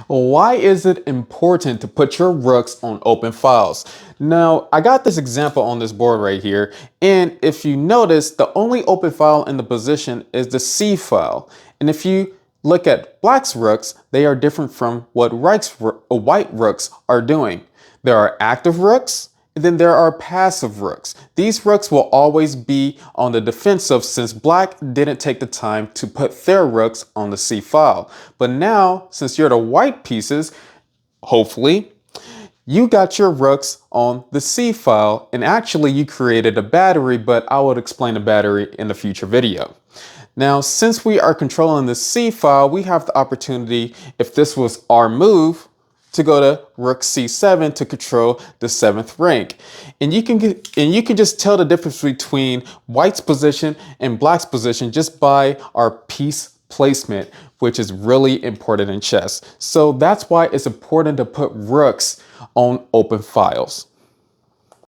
Why is it important to put your rooks on open files? Now, I got this example on this board right here, and if you notice, the only open file in the position is the C file. And if you look at black's rooks, they are different from what white rooks are doing. There are active rooks, and then there are passive rooks. These rooks will always be on the defensive since black didn't take the time to put their rooks on the C file. But now, since you're the white pieces, hopefully, you got your rooks on the C file, and actually you created a battery, but I will explain the battery in a future video. Now, since we are controlling the C file, we have the opportunity, if this was our move, to go to Rook C7 to control the 7th rank. And you can just tell the difference between white's position and black's position just by our piece placement, which is really important in chess. So that's why it's important to put rooks on open files.